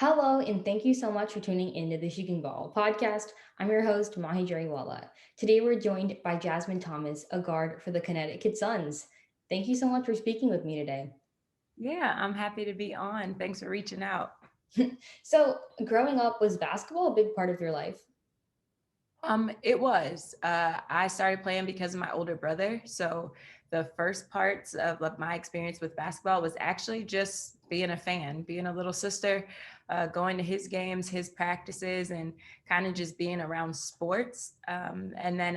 Hello, and thank you so much for tuning into the Shooting Ball podcast. I'm your host, Mahi Jariwala. Today we're joined by Jasmine Thomas, a guard for the Connecticut Suns. Thank you so much for speaking with me today. Yeah, I'm happy to be on. Thanks for reaching out. So, growing up, was basketball a big part of your life? It was. I started playing because of my older brother. So the first parts of like, my experience with basketball was actually just being a fan, being a little sister, going to his games, his practices, and kind of just being around sports. And then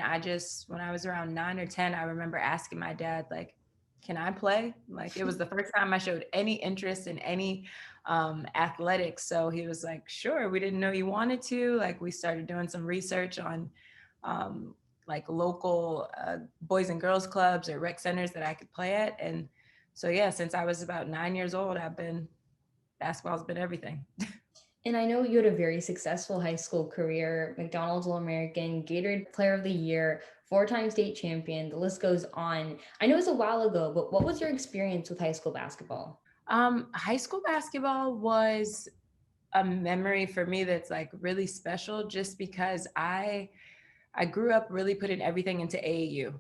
when I was around 9 or 10, I remember asking my dad, like, can I play? Like, it was the first time I showed any interest in any athletics. So he was like, sure, we didn't know you wanted to. Like, we started doing some research on um, like local boys and girls clubs or rec centers that I could play at. And so, yeah, since I was about 9 years old, basketball's been everything. And I know you had a very successful high school career, McDonald's All American, Gatorade Player of the Year, four-time state champion. The list goes on. I know it was a while ago, but what was your experience with high school basketball? High school basketball was a memory for me that's like really special just because I grew up really putting everything into AAU.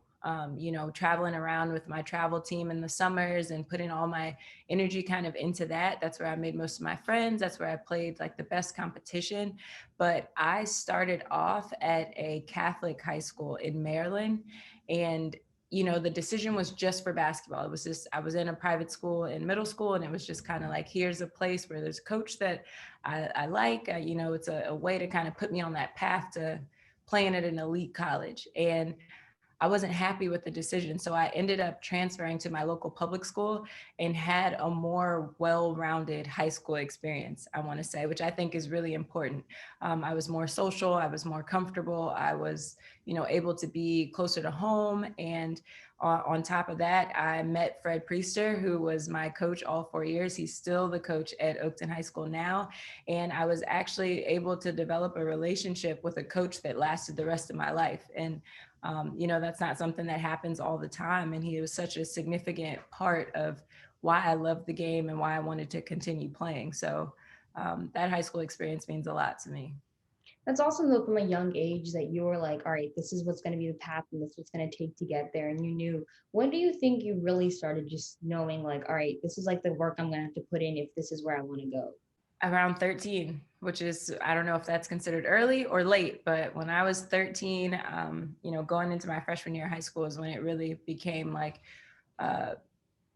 Traveling around with my travel team in the summers and putting all my energy kind of into that. That's where I made most of my friends. That's where I played like the best competition. But I started off at a Catholic high school in Maryland. And the decision was just for basketball. It was just, I was in a private school in middle school, and it was just kind of like, here's a place where there's a coach that I like. It's a way to kind of put me on that path to playing at an elite college. And I wasn't happy with the decision. So I ended up transferring to my local public school and had a more well-rounded high school experience, I want to say, which I think is really important. I was more social, I was more comfortable, I was, able to be closer to home. And on top of that, I met Fred Priester, who was my coach all 4 years. He's still the coach at Oakton High School now. And I was actually able to develop a relationship with a coach that lasted the rest of my life. And that's not something that happens all the time. And he was such a significant part of why I loved the game and why I wanted to continue playing. So that high school experience means a lot to me. That's awesome though from a young age that you were like, all right, this is what's going to be the path and this is what's going to take to get there. And you knew, when do you think you really started just knowing like, all right, this is like the work I'm going to have to put in if this is where I want to go? Around 13, which is, I don't know if that's considered early or late, but when I was 13, going into my freshman year of high school is when it really became like, uh,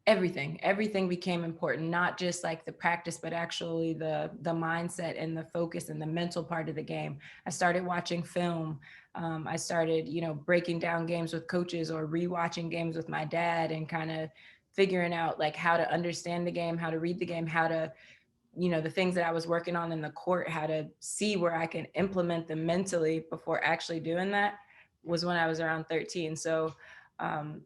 everything became important, not just like the practice, but actually the mindset and the focus and the mental part of the game. I started watching film. I started breaking down games with coaches or rewatching games with my dad and kind of figuring out like how to understand the game, how to read the game, how to the things that I was working on in the court, how to see where I can implement them mentally before actually doing that, was when I was around 13. So um,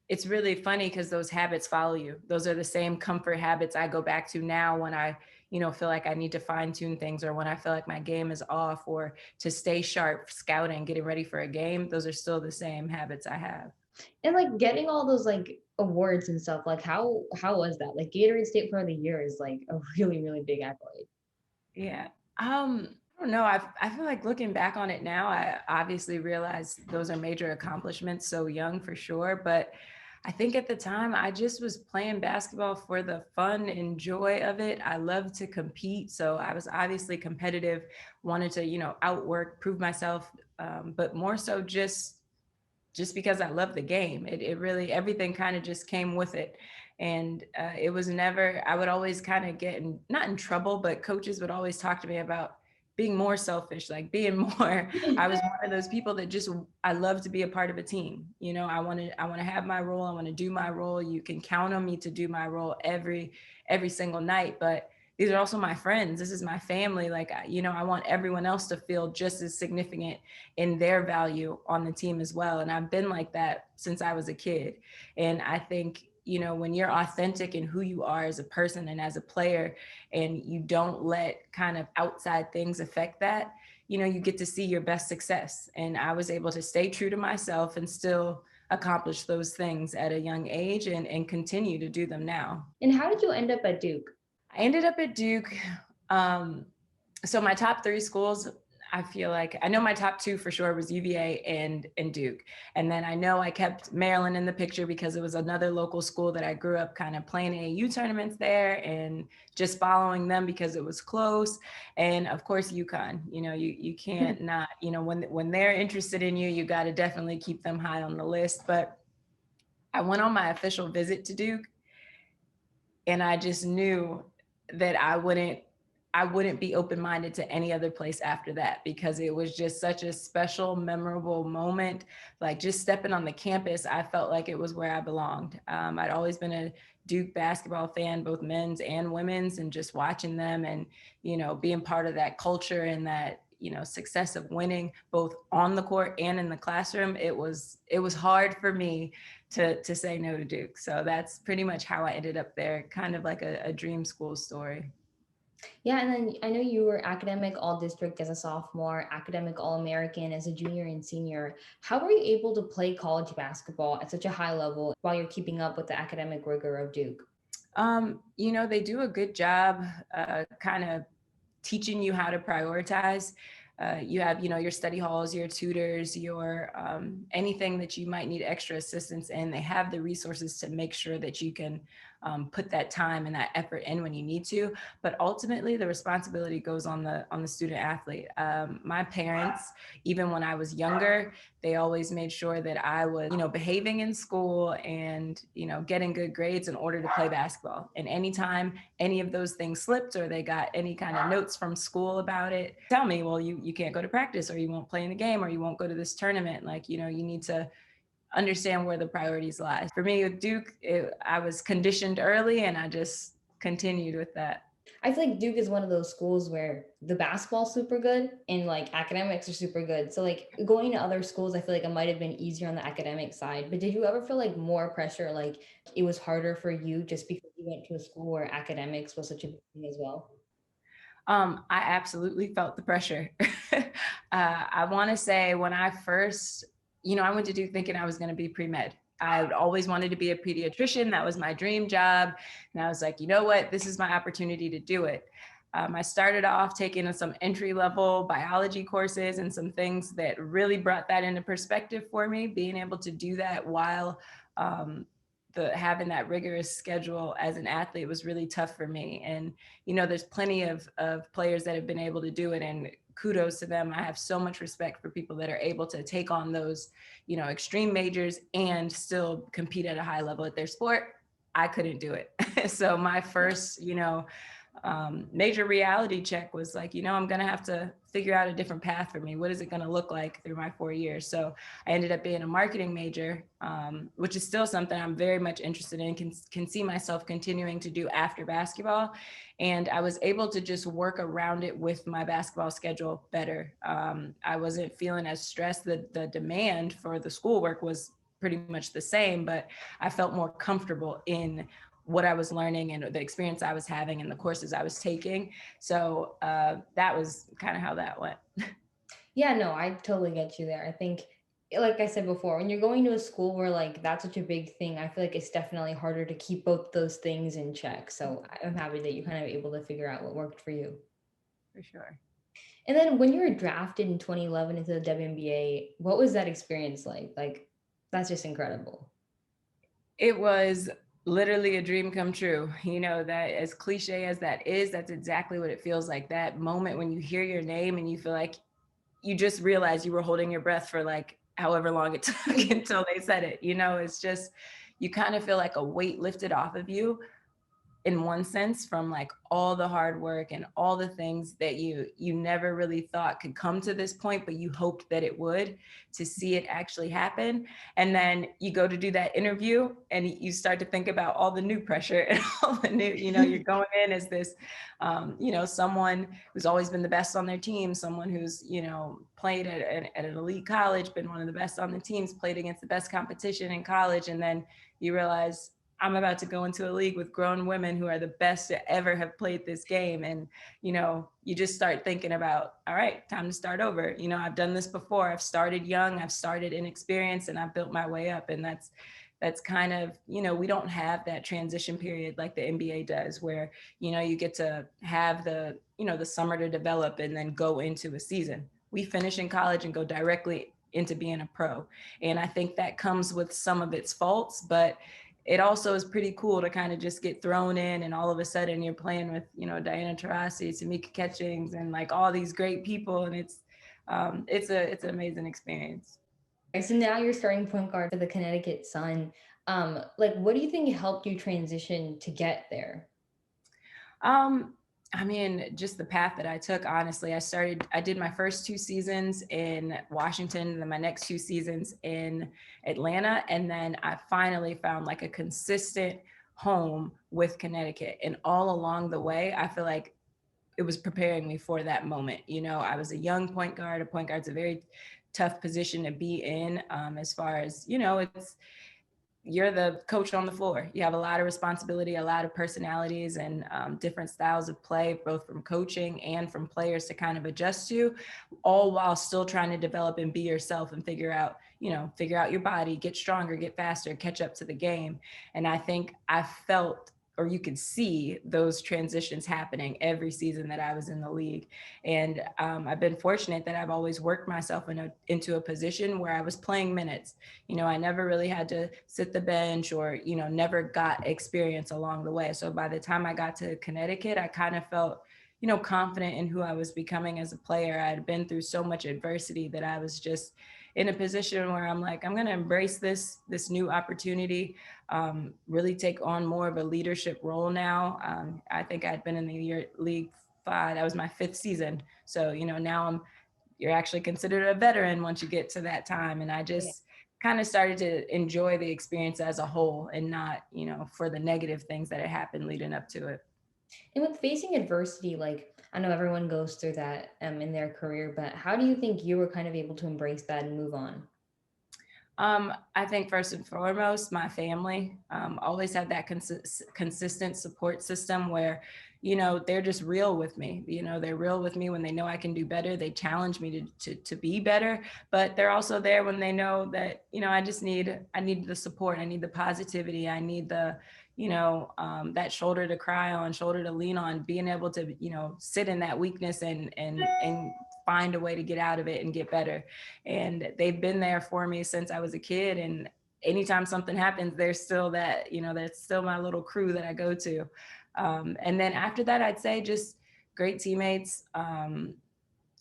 it's really funny because those habits follow you. Those are the same comfort habits I go back to now when I, feel like I need to fine tune things, or when I feel like my game is off, or to stay sharp, scouting, getting ready for a game. Those are still the same habits I have. And like getting all those like awards and stuff, like how was that? Like Gatorade State Player of the Year is like a really, really big accolade. Yeah. I don't know. I feel like looking back on it now, I obviously realize those are major accomplishments so young for sure. But I think at the time I just was playing basketball for the fun and joy of it. I love to compete. So I was obviously competitive, wanted to, outwork, prove myself. But more so just because I love the game. It really, everything kind of just came with it. And it was never, I would always kind of get not in trouble, but coaches would always talk to me about being more selfish, like being more, I was one of those people that just, I love to be a part of a team. I want to have my role. I want to do my role. You can count on me to do my role every single night. But these are also my friends. This is my family. Like, I want everyone else to feel just as significant in their value on the team as well. And I've been like that since I was a kid. And I think, when you're authentic in who you are as a person and as a player, and you don't let kind of outside things affect that, you get to see your best success. And I was able to stay true to myself and still accomplish those things at a young age, and continue to do them now. And how did you end up at Duke? I ended up at Duke. So my top three schools, I feel like I know my top two for sure was UVA and Duke. And then I know I kept Maryland in the picture because it was another local school that I grew up kind of playing AAU tournaments there and just following them because it was close. And of course UConn, you can't not, when they're interested in you, you got to definitely keep them high on the list. But I went on my official visit to Duke and I just knew that I wouldn't be open-minded to any other place after that because it was just such a special, memorable moment. Like just stepping on the campus, I felt like it was where I belonged. I'd always been a Duke basketball fan, both men's and women's, and just watching them and, being part of that culture and that, success of winning both on the court and in the classroom. It was hard for me to say no to Duke. So that's pretty much how I ended up there, kind of like a dream school story. Yeah, and then I know you were academic all district as a sophomore, academic all American as a junior and senior. How were you able to play college basketball at such a high level while you're keeping up with the academic rigor of Duke? They do a good job kind of teaching you how to prioritize. You have, your study halls, your tutors, your anything that you might need extra assistance in. They have the resources to make sure that you can put that time and that effort in when you need to. But ultimately, the responsibility goes on the student athlete. My parents, even when I was younger, they always made sure that I was, behaving in school and, getting good grades in order to play basketball. And anytime any of those things slipped or they got any kind of notes from school about it, tell me, well, you can't go to practice or you won't play in the game or you won't go to this tournament. Like, you need to understand where the priorities lie. For me with Duke, I was conditioned early and I just continued with that. I feel like Duke is one of those schools where the basketball's super good and like academics are super good. So like going to other schools, I feel like it might have been easier on the academic side. But did you ever feel like more pressure, like it was harder for you just because you went to a school where academics was such a big thing as well? I absolutely felt the pressure. I want to say when I first, I went to Duke thinking I was going to be pre-med. I always wanted to be a pediatrician. That was my dream job. And I was like, you know what? This is my opportunity to do it. I started off taking some entry level biology courses and some things that really brought that into perspective for me, being able to do that while um, having that rigorous schedule as an athlete was really tough for me. And, there's plenty of players that have been able to do it, and kudos to them. I have so much respect for people that are able to take on those, extreme majors and still compete at a high level at their sport. I couldn't do it. So my first, major reality check was like, I'm going to have to figure out a different path for me. What is it going to look like through my 4 years? So I ended up being a marketing major, which is still something I'm very much interested in, can see myself continuing to do after basketball. And I was able to just work around it with my basketball schedule better. I wasn't feeling as stressed. The demand for the schoolwork was pretty much the same, but I felt more comfortable in what I was learning and the experience I was having and the courses I was taking. So that was kind of how that went. Yeah, no, I totally get you there. I think, like I said before, when you're going to a school where like that's such a big thing, I feel like it's definitely harder to keep both those things in check. So I'm happy that you kind of able to figure out what worked for you. For sure. And then when you were drafted in 2011 into the WNBA, what was that experience like? Like, that's just incredible. It was literally a dream come true. That as cliche as that is, that's exactly what it feels like. That moment when you hear your name and you feel like you just realize you were holding your breath for like however long it took until they said it. It's just, you kind of feel like a weight lifted off of you in one sense, from like all the hard work and all the things that you never really thought could come to this point, but you hoped that it would, to see it actually happen. And then you go to do that interview and you start to think about all the new pressure and all the new, you're going in as this someone who's always been the best on their team, someone who's played at an elite college, been one of the best on the teams, played against the best competition in college, and then you realize I'm about to go into a league with grown women who are the best to ever have played this game. And, you just start thinking about, all right, time to start over. I've done this before. I've started young, I've started inexperienced, and I've built my way up. And that's kind of, we don't have that transition period like the NBA does, where, you get to have the summer to develop and then go into a season. We finish in college and go directly into being a pro. And I think that comes with some of its faults, but it also is pretty cool to kind of just get thrown in, and all of a sudden you're playing with, Diana Taurasi, Tamika Catchings, and like all these great people. And it's an amazing experience. So now you're starting point guard for the Connecticut Sun. Like, what do you think helped you transition to get there? Um, I mean, just the path that I took, honestly. I did my first 2 seasons in Washington, and then my next 2 seasons in Atlanta. And then I finally found like a consistent home with Connecticut. And all along the way, I feel like it was preparing me for that moment. I was a young point guard. A point guard's a very tough position to be in, as far as, you're the coach on the floor. You have a lot of responsibility, a lot of personalities, and different styles of play, both from coaching and from players to kind of adjust to, all while still trying to develop and be yourself and figure out your body, get stronger, get faster, catch up to the game. And I think I felt, or you could see those transitions happening every season that I was in the league. And I've been fortunate that I've always worked myself into a position where I was playing minutes. I never really had to sit the bench, or, never got experience along the way. So by the time I got to Connecticut, I kind of felt, confident in who I was becoming as a player. I had been through so much adversity that I was just in a position where I'm like, I'm going to embrace this new opportunity, really take on more of a leadership role now. I think I'd been in the league that was my 5th season. So, now you're actually considered a veteran once you get to that time. And I just kind of started to enjoy the experience as a whole, and not, for the negative things that had happened leading up to it. And with facing adversity, like I know everyone goes through that in their career, but how do you think you were kind of able to embrace that and move on? I think first and foremost, my family, always had that consistent support system where, they're just real with me. They're real with me when they know I can do better. They challenge me to be better, but they're also there when they know that, I need the support. I need the positivity. I need that shoulder to cry on, shoulder to lean on, being able to, sit in that weakness and find a way to get out of it and get better. And they've been there for me since I was a kid. And anytime something happens, there's still that's still my little crew that I go to. And then after that, I'd say just great teammates,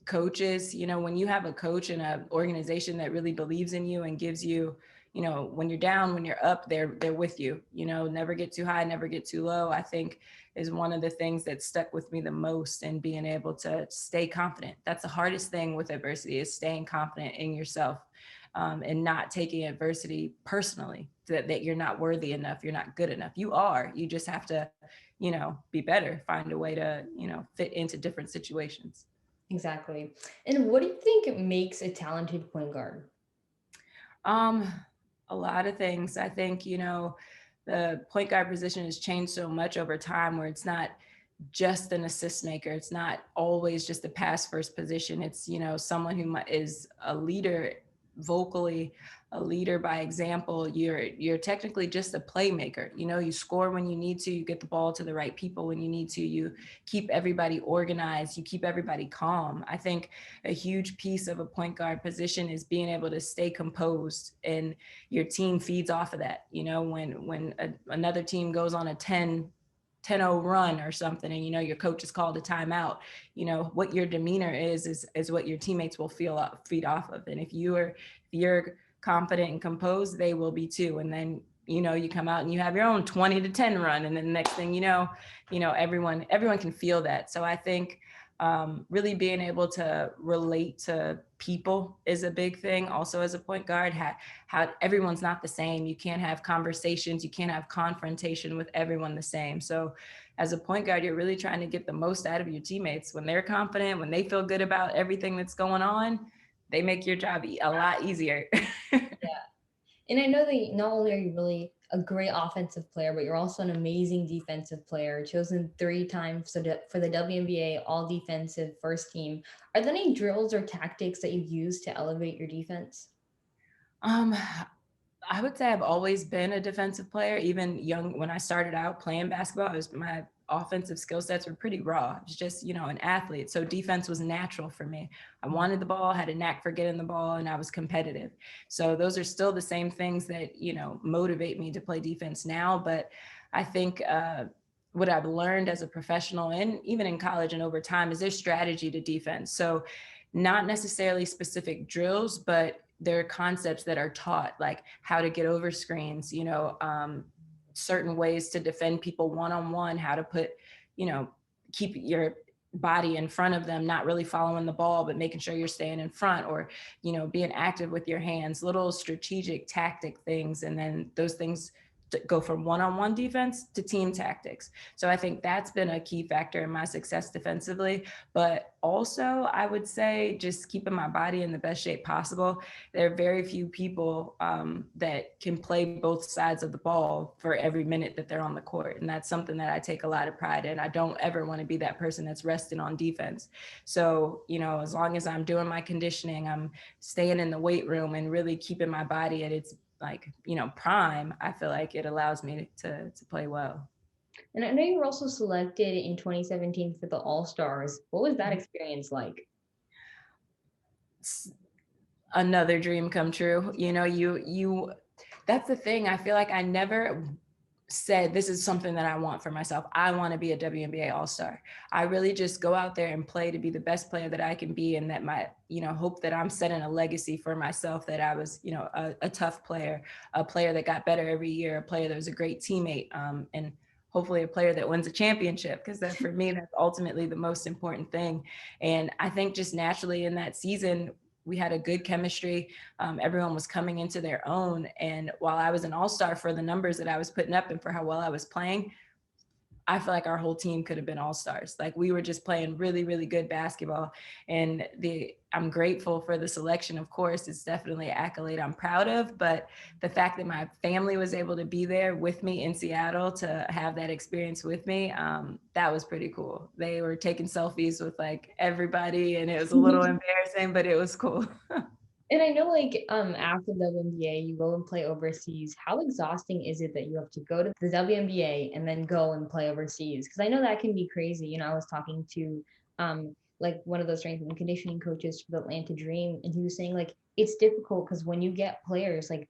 coaches. When you have a coach and an organization that really believes in you and gives you, when you're down, when you're up, they're with you. Never get too high, never get too low, I think is one of the things that stuck with me the most, and being able to stay confident. That's the hardest thing with adversity, is staying confident in yourself, and not taking adversity personally, that you're not worthy enough, you're not good enough. You are. You just have to, be better, find a way to, fit into different situations. Exactly. And what do you think makes a talented point guard? Um, a lot of things. I think, the point guard position has changed so much over time, where it's not just an assist maker. It's not always just a pass first position. It's, someone who is a leader vocally, a leader by example. You're technically just a playmaker. You score when you need to, you get the ball to the right people when you need to, you keep everybody organized, you keep everybody calm. I think a huge piece of a point guard position is being able to stay composed, and your team feeds off of that. Another team goes on a 10-0 run or something, and your coach is called a timeout, what your demeanor is what your teammates will feed off of. And if you're confident and composed, they will be too. And then you come out and you have your own 20-10 run, and then the next thing everyone can feel that. So I think really being able to relate to people is a big thing. Also, as a point guard, how everyone's not the same. You can't have conversations, you can't have confrontation with everyone the same. So as a point guard, you're really trying to get the most out of your teammates. When they're confident, when they feel good about everything that's going on, they make your job a lot easier. And I know that not only are you really a great offensive player, but you're also an amazing defensive player, chosen 3 times for the WNBA All Defensive First Team. Are there any drills or tactics that you use to elevate your defense? um I would say I've always been a defensive player. Even young, when I started out playing basketball, my offensive skill sets were pretty raw. It's just, an athlete. So defense was natural for me. I wanted the ball, had a knack for getting the ball, and I was competitive. So those are still the same things that, motivate me to play defense now. But I think what I've learned as a professional and even in college and over time is there's strategy to defense. So not necessarily specific drills, but there are concepts that are taught, like how to get over screens, certain ways to defend people one-on-one, how to put, keep your body in front of them, not really following the ball, but making sure you're staying in front, or, being active with your hands, little strategic tactic things. And then those things go from one-on-one defense to team tactics. So I think that's been a key factor in my success defensively. But also, I would say just keeping my body in the best shape possible. There are very few people that can play both sides of the ball for every minute that they're on the court. And that's something that I take a lot of pride in. I don't ever want to be that person that's resting on defense. So, as long as I'm doing my conditioning, I'm staying in the weight room and really keeping my body at its prime, I feel like it allows me to play well. And I know you were also selected in 2017 for the All Stars. What was that experience like? It's another dream come true. You that's the thing. I feel like I never said this is something that I want for myself. I want to be a WNBA All-Star. I really just go out there and play to be the best player that I can be, and that my, hope that I'm setting a legacy for myself, that I was, a tough player, a player that got better every year, a player that was a great teammate, and hopefully a player that wins a championship, because that, for me, that's ultimately the most important thing. And I think just naturally in that season, we had a good chemistry. Everyone was coming into their own. And while I was an all-star for the numbers that I was putting up and for how well I was playing, I feel like our whole team could have been all-stars. Like, we were just playing really, really good basketball. And I'm grateful for the selection, of course. It's definitely an accolade I'm proud of. But the fact that my family was able to be there with me in Seattle to have that experience with me, that was pretty cool. They were taking selfies with like everybody, and it was a little embarrassing, but it was cool. And I know, like, after the WNBA, you go and play overseas. How exhausting is it that you have to go to the WNBA and then go and play overseas? Because I know that can be crazy. I was talking to like one of those strength and conditioning coaches for the Atlanta Dream, and he was saying like it's difficult because when you get players, like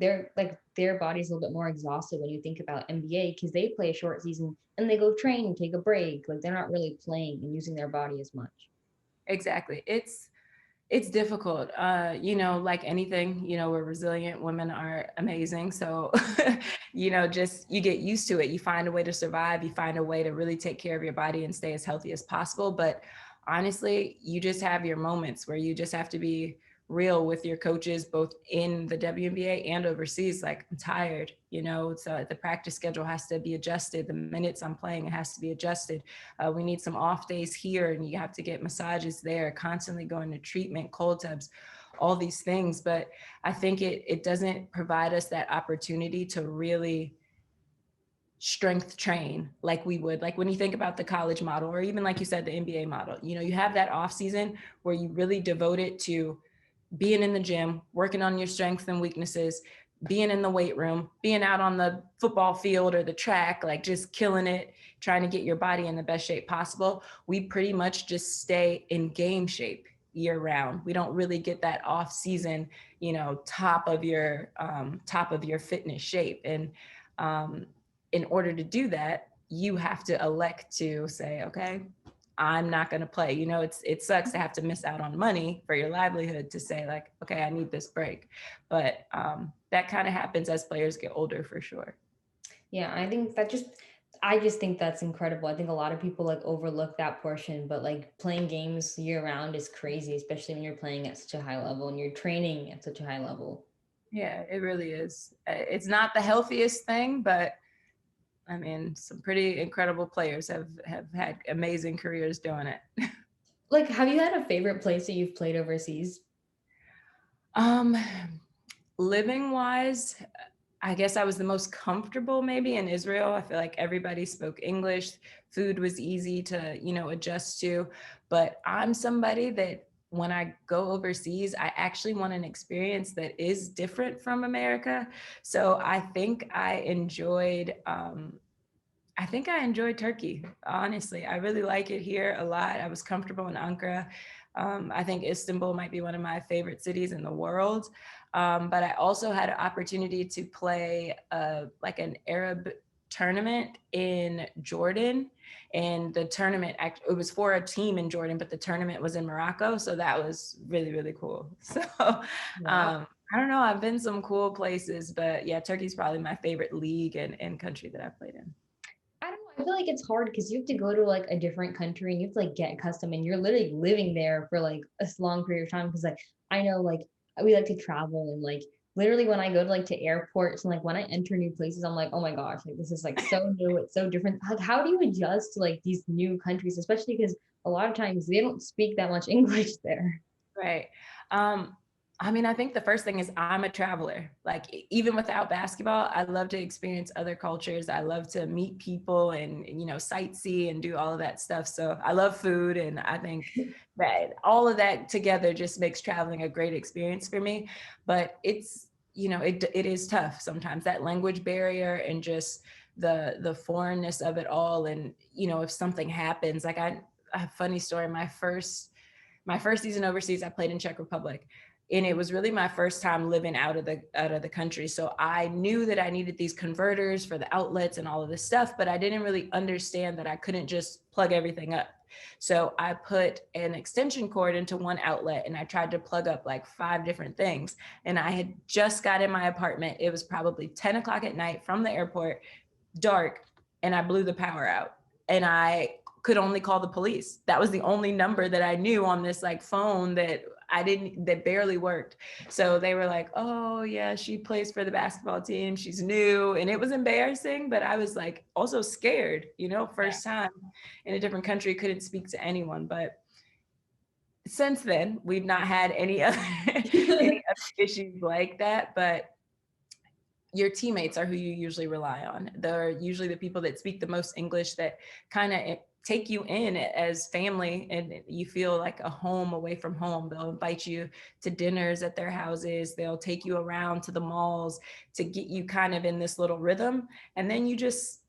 they're like their body's a little bit more exhausted when you think about NBA, because they play a short season and they go train and take a break. Like they're not really playing and using their body as much. Exactly. It's difficult. Like anything, we're resilient. Women are amazing. So, just you get used to it. You find a way to survive. You find a way to really take care of your body and stay as healthy as possible. But honestly, you just have your moments where you just have to be real with your coaches, both in the WNBA and overseas. Like, I'm tired, so the practice schedule has to be adjusted. The minutes I'm playing, it has to be adjusted. We need some off days here, and you have to get massages there, constantly going to treatment, cold tubs, all these things. But I think it doesn't provide us that opportunity to really strength train like we would, like when you think about the college model, or even like you said, the NBA model. You have that off season where you really devote it to being in the gym, working on your strengths and weaknesses, being in the weight room, being out on the football field or the track, like just killing it, trying to get your body in the best shape possible. We pretty much just stay in game shape year round. We don't really get that off season, top of your fitness shape. And in order to do that, you have to elect to say, okay, I'm not going to play. It sucks to have to miss out on money for your livelihood to say like, okay, I need this break. But that kind of happens as players get older, for sure. Yeah, I just think that's incredible. I think a lot of people like overlook that portion, but like playing games year round is crazy, especially when you're playing at such a high level and you're training at such a high level. Yeah, it really is. It's not the healthiest thing, but I mean, some pretty incredible players have had amazing careers doing it. Like, have you had a favorite place that you've played overseas? Um, Living wise, I guess I was the most comfortable maybe in Israel. I feel like everybody spoke English. Food was easy to, adjust to. But I'm somebody that when I go overseas, I actually want an experience that is different from America. So I think I enjoyed Turkey, honestly. I really like it here a lot. I was comfortable in Ankara. I think Istanbul might be one of my favorite cities in the world. But I also had an opportunity to play like an Arab tournament in Jordan. And the tournament, it was for a team in Jordan, but the tournament was in Morocco. So that was really, really cool. So Wow. I don't know. I've been some cool places, but yeah, Turkey's probably my favorite league and country that I've played in. I don't know. I feel like it's hard because you have to go to like a different country and you have to like get accustomed and you're literally living there for like a long period of time. Because like I know like we like to travel and like literally when I go to like to airports and like when I enter new places, I'm like, oh my gosh, like this is like so new, it's so different. Like how do you adjust to like these new countries, especially because a lot of times they don't speak that much English there. Right. Um, I mean, I think the first thing is I'm a traveler. Like even without basketball, I love to experience other cultures. I love to meet people and sightsee and do all of that stuff. So I love food, and I think that all of that together just makes traveling a great experience for me. But it's it is tough sometimes, that language barrier and just the foreignness of it all. And if something happens, like I have a funny story. My first season overseas, I played in Czech Republic, and it was really my first time living out of the country. So I knew that I needed these converters for the outlets and all of this stuff, but I didn't really understand that I couldn't just plug everything up. So I put an extension cord into one outlet and I tried to plug up like 5 different things. And I had just got in my apartment. It was probably 10 o'clock at night from the airport, dark, and I blew the power out. And I could only call the police. That was the only number that I knew on this like phone that barely worked. So they were like, oh yeah, she plays for the basketball team, she's new. And it was embarrassing, but I was like also scared, first time in a different country, couldn't speak to anyone. But since then, we've not had any other any other issues like that. But your teammates are who you usually rely on. They're usually the people that speak the most English, that kind of take you in as family, and you feel like a home away from home. They'll invite you to dinners at their houses. They'll take you around to the malls to get you kind of in this little rhythm. And then you just,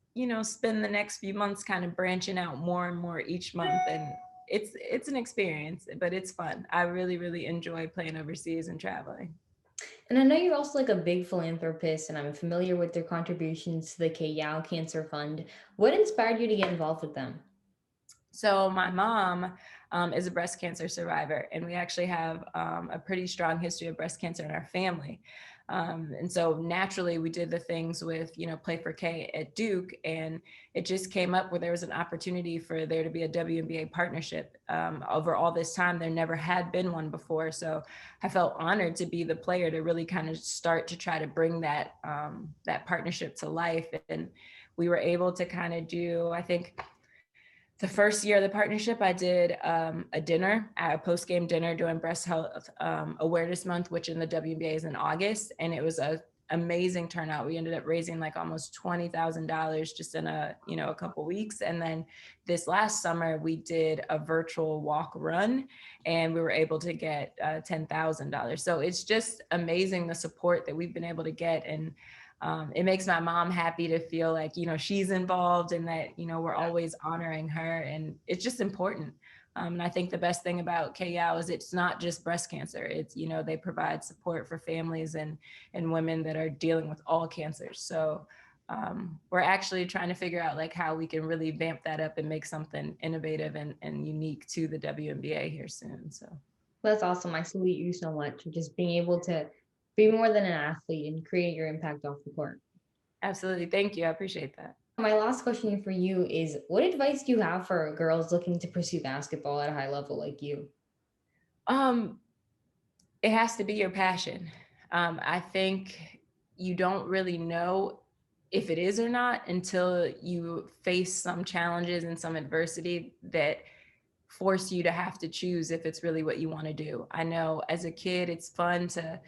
spend the next few months kind of branching out more and more each month. And it's an experience, but it's fun. I really, really enjoy playing overseas and traveling. And I know you're also like a big philanthropist, and I'm familiar with your contributions to the Kay Yow Cancer Fund. What inspired you to get involved with them? So my mom is a breast cancer survivor, and we actually have a pretty strong history of breast cancer in our family. And so naturally, we did the things with, Play for K at Duke, and it just came up where there was an opportunity for there to be a WNBA partnership. Over all this time, there never had been one before. So I felt honored to be the player to really kind of start to try to bring that partnership to life. And we were able to kind of do, I think, the first year of the partnership, I did a dinner, a post-game dinner during Breast Health Awareness Month, which in the WNBA is in August, and it was a amazing turnout. We ended up raising like almost $20,000 just in a couple weeks. And then this last summer, we did a virtual walk run, and we were able to get $10,000. So it's just amazing the support that we've been able to get. And it makes my mom happy to feel like, she's involved, and that, we're always honoring her, and it's just important. And I think the best thing about Kay Yow is it's not just breast cancer. It's, they provide support for families and women that are dealing with all cancers. So we're actually trying to figure out like how we can really vamp that up and make something innovative and unique to the WNBA here soon. So That's awesome. I salute you so much for just being able to be more than an athlete and create your impact off the court. absolutely. Thank you. I appreciate that. My last question for you is what advice do you have for girls looking to pursue basketball at a high level like you? Um, it has to be your passion. I think you don't really know if it is or not until you face some challenges and some adversity that force you to have to choose if it's really what you want to do. I know as a kid, it's fun to,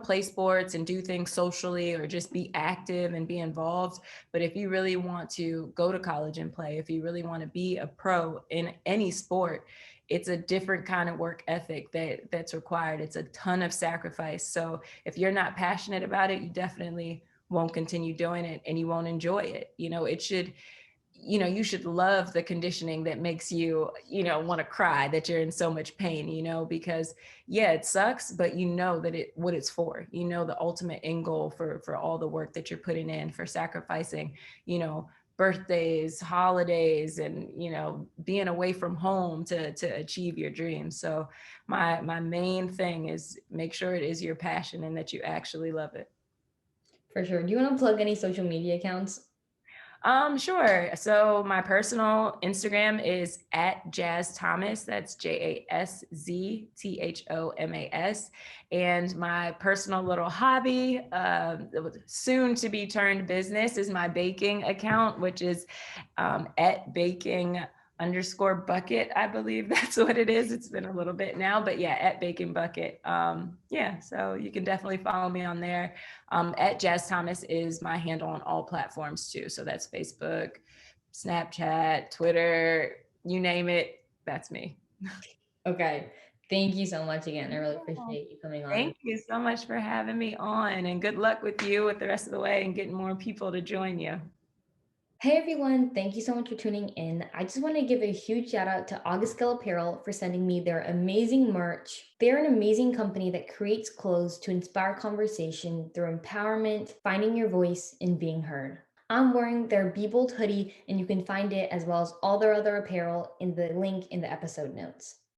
play sports and do things socially or just be active and be involved. But if you really want to go to college and play, if you really want to be a pro in any sport, it's a different kind of work ethic that's required. It's a ton of sacrifice. So if you're not passionate about it, you definitely won't continue doing it and you won't enjoy it. It should, you should love the conditioning that makes you, want to cry, that you're in so much pain, because yeah, it sucks, but you know that what it's for, the ultimate end goal for all the work that you're putting in, for sacrificing, birthdays, holidays, and, being away from home to achieve your dreams. So my main thing is make sure it is your passion and that you actually love it. For sure. Do you want to plug any social media accounts? Sure. So my personal Instagram is at Jazz Thomas. That's JASZTHOMAS. And my personal little hobby, soon to be turned business, is my baking account, which is at baking_bucket. I believe that's what it is. It's been a little bit now, but yeah, at baking bucket. Yeah, so you can definitely follow me on there. At Jazz Thomas is my handle on all platforms too. So that's Facebook, Snapchat, Twitter, you name it, that's me. Okay. Thank you so much again. I really appreciate you coming on. Thank you so much for having me on, and good luck with you with the rest of the way and getting more people to join you. Hey everyone, thank you so much for tuning in. I just want to give a huge shout out to August Gill Apparel for sending me their amazing merch. They're an amazing company that creates clothes to inspire conversation through empowerment, finding your voice, and being heard. I'm wearing their Be Bold hoodie, and you can find it as well as all their other apparel in the link in the episode notes.